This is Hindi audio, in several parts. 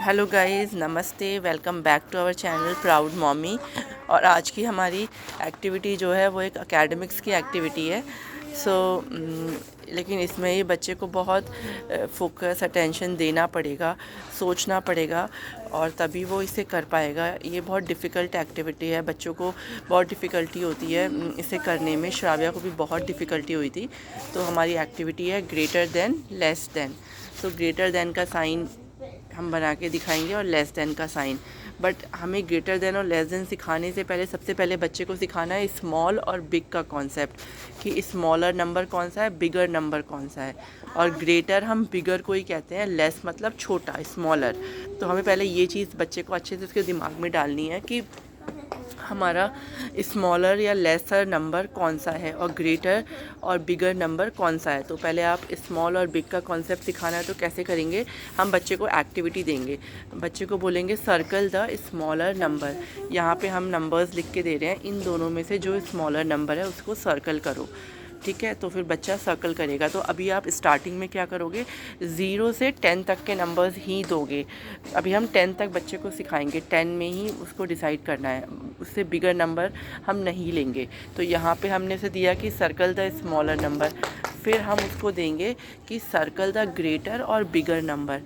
हेलो गाइस, नमस्ते, welcome back to our channel proud mommy. और आज की हमारी एक्टिविटी जो है वो एक एकेडमिक्स की एक्टिविटी है। लेकिन इसमें ये बच्चे को बहुत फोकस अटेंशन देना पड़ेगा, सोचना पड़ेगा और तभी वो इसे कर पाएगा। ये बहुत डिफ़िकल्ट एक्टिविटी है, बच्चों को बहुत डिफ़िकल्टी होती है इसे करने में। श्राव्या को भी बहुत डिफ़िकल्टी हुई थी। तो हमारी एक्टिविटी है ग्रेटर देन लेस देन। तो ग्रेटर देन का साइन हम बना के दिखाएंगे और लेस देन का साइन। बट हमें ग्रेटर देन और लेस देन सिखाने से पहले सबसे पहले बच्चे को सिखाना है स्मॉल और बिग का कॉन्सेप्ट, कि स्मॉलर नंबर कौन सा है, बिगर नंबर कौन सा है। और ग्रेटर हम बिगर को ही कहते हैं, लेस मतलब छोटा, स्मॉलर। तो हमें पहले ये चीज़ बच्चे को अच्छे से उसके दिमाग में डालनी है कि हमारा स्मॉलर या लेसर नंबर कौन सा है और ग्रेटर और बिगर नंबर कौन सा है। तो पहले आप स्मॉल और बिग का कॉन्सेप्ट सिखाना है तो कैसे करेंगे, हम बच्चे को एक्टिविटी देंगे। बच्चे को बोलेंगे सर्कल द स्मॉलर नंबर। यहाँ पे हम नंबर्स लिख के दे रहे हैं, इन दोनों में से जो स्मॉलर नंबर है उसको सर्कल करो। ठीक है, तो फिर बच्चा सर्कल करेगा। तो अभी आप स्टार्टिंग में क्या करोगे, 0 से 10 तक के नंबर्स ही दोगे। अभी हम 10 तक बच्चे को सिखाएंगे, 10 में ही उसको डिसाइड करना है, उससे बिगर नंबर हम नहीं लेंगे। तो यहाँ पे हमने से दिया कि सर्कल द स्मॉलर नंबर, फिर हम उसको देंगे कि सर्कल द ग्रेटर और बिगर नंबर।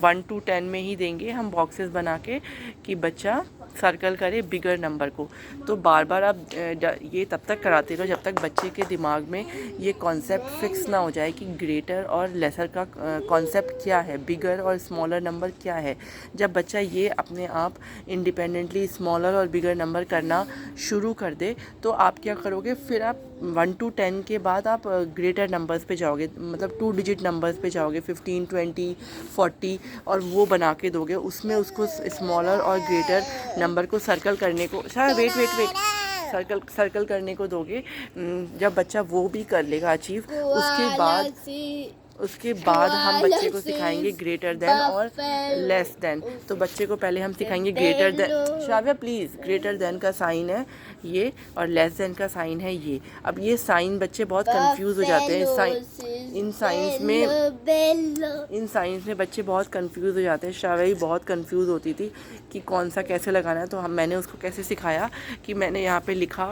1 to 10 में ही देंगे हम बॉक्सेस बना के कि बच्चा सर्कल करे बिगर नंबर को। तो बार बार आप ये तब तक कराते रहो जब तक बच्चे के दिमाग में ये कॉन्सेप्ट फिक्स ना हो जाए कि ग्रेटर और लेसर का कॉन्सेप्ट क्या है, बिगर और स्मॉलर नंबर क्या है। जब बच्चा ये अपने आप इंडिपेंडेंटली स्मॉलर और बिगर नंबर करना शुरू कर दे तो आप क्या करोगे, फिर आप 1 to 10 के बाद आप ग्रेटर नंबर्स पे जाओगे, मतलब 2 डिजिट नंबर्स पे जाओगे, 15, 20, 40, और वो बना के दोगे। उसमें उसको स्मॉलर और ग्रेटर नंबर को सर्कल करने को, वेट सर्कल करने को दोगे। जब बच्चा वो भी कर लेगा अचीव, उसके बाद हम बच्चे को सिखाएंगे ग्रेटर देन और लेस देन। तो बच्चे को पहले हम सिखाएंगे greater than, Shravya please, greater than का साइन है ये और लेस देन का साइन है ये। अब ये साइन बच्चे बहुत कंफ्यूज हो जाते हैं, इन साइंस में बच्चे बहुत कंफ्यूज हो जाते हैं। श्राव्या ही बहुत कंफ्यूज होती थी कि कौन सा कैसे लगाना है। तो मैंने उसको कैसे सिखाया कि मैंने यहाँ पे लिखा,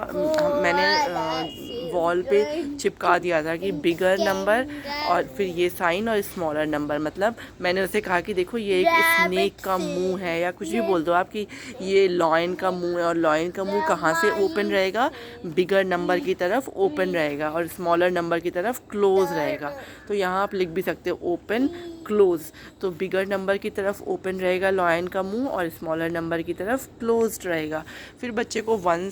मैंने वॉल पे चिपका दिया था कि बिगर नंबर और फिर ये साइन और स्मॉलर नंबर। मतलब मैंने उसे कहा कि देखो ये एक स्नेक का मुंह है, या कुछ भी बोल दो आप कि ये लॉयन का मुंह है, और लॉयन का मुंह कहाँ से ओपन रहेगा, बिगर नंबर की तरफ ओपन रहेगा और स्मॉलर नंबर की तरफ क्लोज रहेगा। तो यहाँ आप लिख भी सकते हो ओपन क्लोज। तो बिगर नंबर की तरफ ओपन रहेगा लॉयन का मुंह और स्मॉलर नंबर की तरफ क्लोज्ड रहेगा। फिर बच्चे को 1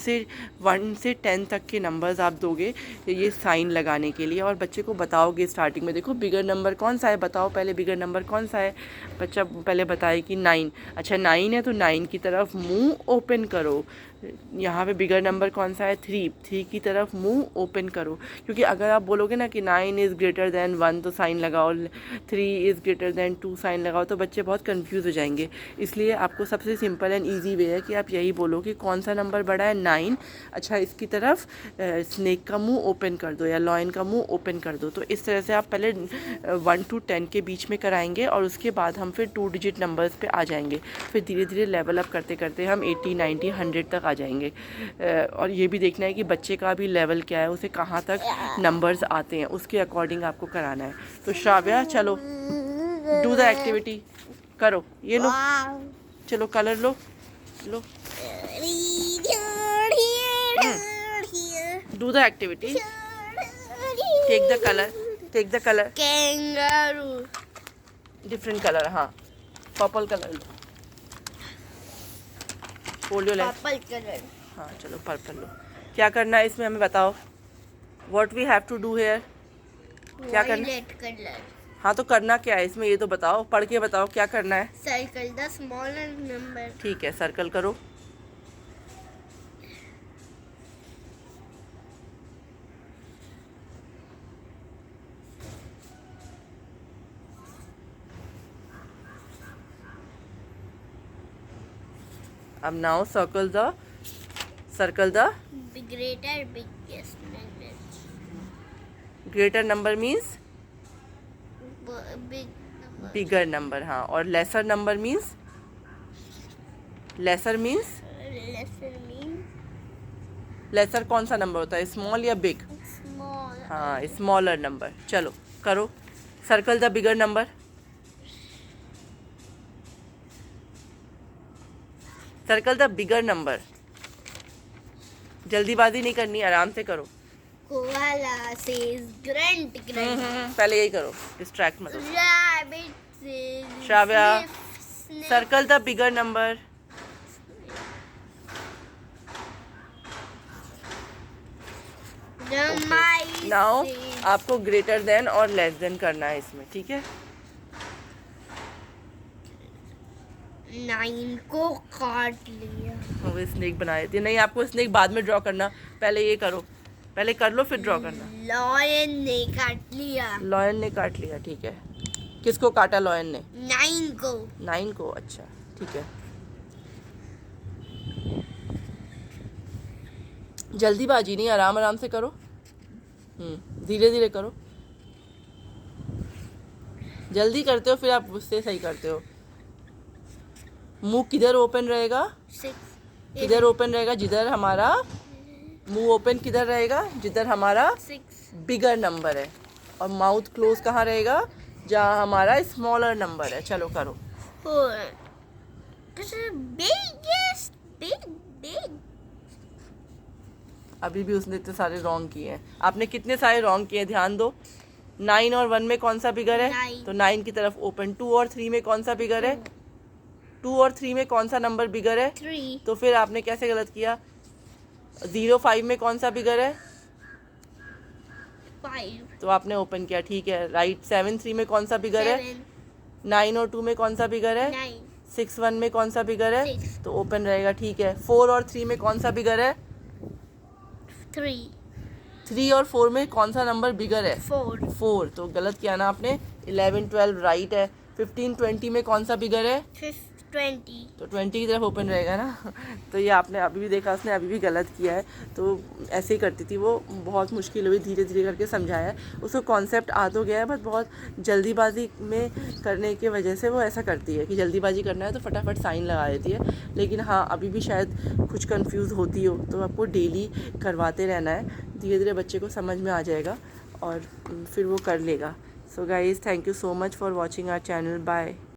से 10 तक के नंबर्स आप दोगे ये साइन लगाने के लिए, और बच्चे को बताओगे स्टार्टिंग में, देखो बिगर नंबर कौन सा है, बताओ पहले बिगर नंबर कौन सा है। बच्चा पहले बताए कि 9। अच्छा 9 है तो 9 की तरफ मुंह ओपन करो। यहाँ पे बिगर नंबर कौन सा है, 3 की तरफ मुंह ओपन करो। क्योंकि अगर आप बोलोगे ना कि 9 इज़ ग्रेटर देन 1 तो साइन लगाओ, 3 इज़ ग्रेटर देन 2 साइन लगाओ, तो बच्चे बहुत कंफ्यूज हो जाएंगे। इसलिए आपको सबसे सिंपल एंड ईजी वे है कि आप यही बोलो कि कौन सा नंबर बड़ा है, 9। अच्छा इसकी तरफ स्नेक का मुंह ओपन कर दो या लॉयन का मुंह ओपन कर दो। तो इस तरह से आप पहले 1 to 10 के बीच में कराएंगे और उसके बाद हम फिर 2 डिजिट नंबर्स पे आ जाएंगे। फिर धीरे धीरे लेवल अप करते करते हम 80, 90, 100 तक आ जाएंगे। और ये भी देखना है कि बच्चे का भी लेवल क्या है, उसे कहाँ तक नंबर्स आते हैं, उसके अकॉर्डिंग आपको कराना है। तो श्राव्या चलो डू द एक्टिविटी, करो ये लो, चलो कलर लो do the activity, take the colour Kangaroo. Different colour, हाँ पर्पल कलर लो, hold your left, Purple color. हाँ चलो पर्पल लो। क्या करना है इसमें हमें बताओ, what we have to do here, क्या करना, Violet color. हाँ तो करना क्या है इसमें ये तो बताओ, पढ़ के बताओ क्या करना है। Circle the smaller number. ठीक है सर्कल करो। अब now circle the Greater, biggest number. Greater number means Big number. number. Bigger number, हाँ. और lesser number means, lesser means, Lesser means lesser कौन सा नंबर होता है, स्मॉल या बिग? small. हाँ, स्मॉलर नंबर. चलो करो, circle the bigger number. Circle the bigger number. जल्दीबाजी नहीं करनी, आराम से करो. Koala says grunt grunt. पहले यही करो, डिस्ट्रैक्ट मत हो. Rabbit says Shravya, sniff sniff. Circle the bigger number. The mice now says आपको ग्रेटर देन और लेस देन करना है इसमें, ठीक है? 9 को काट लिया. वो स्नेक बना देती है. नहीं, आपको स्नेक बाद में ड्रॉ करना, पहले ये करो. पहले कर लो फिर ड्रॉ करना. Lion ने काट लिया. लॉयन ने काट लिया, ठीक है. किसको काटा लॉयन ने? 9 को. 9 को. अच्छा, ठीक है. जल्दीबाजी नहीं, आराम आराम से करो. धीरे धीरे करो. जल्दी करते हो फिर आप उससे सही करते हो. मुंह किधर ओपन रहेगा? 6. किधर ओपन रहेगा? जिधर हमारा मुंह ओपन किधर रहेगा? जिधर हमारा 6. बिगर नंबर है. और माउथ क्लोज कहाँ रहेगा? जहाँ हमारा स्मॉलर नंबर है. चलो करो. 4. This is biggest big. अभी भी उसने इतने सारे रॉन्ग किए हैं. आपने कितने सारे रॉन्ग किए हैं ध्यान दो. 9 और 1 में कौन सा बिगर है? 9. तो 9 की तरफ ओपन. 2 और 3 में कौन सा बिगर है? 2 और 3 में कौन सा नंबर बिगर है? 3. तो फिर आपने कैसे गलत किया? 0 5 में कौन सा बिगर है? 5. तो आपने ओपन किया, ठीक है. राइट. 7 3 में कौन सा बिगर है? 7. 9 और 2 में कौन सा बिगर है? 9. 6 1 में कौन सा बिगर है? 6. तो ओपन रहेगा, ठीक है. 4 और 3 में कौन सा बिगर है? 3. 3 और 4 में कौन सा नंबर बिगर है? 4. 4. तो गलत किया ना आपने. 11 12 राइट है. 15 20 में कौन सा बिगर है? 20. तो 20 की तरफ ओपन रहेगा ना. तो ये आपने अभी भी देखा, उसने अभी भी गलत किया है. तो ऐसे ही करती थी वो. बहुत मुश्किल हुई, धीरे धीरे करके समझाया. उसको कॉन्सेप्ट आ तो गया है, बट बहुत जल्दीबाजी में करने की वजह से वो ऐसा करती है कि जल्दीबाजी करना है तो फटाफट साइन लगा देती है. लेकिन हाँ, अभी भी शायद कुछ कंफ्यूज होती हो तो आपको डेली करवाते रहना है. धीरे धीरे बच्चे को समझ में आ जाएगा और फिर वो कर लेगा. So guys, thank you so much for watching our channel. Bye.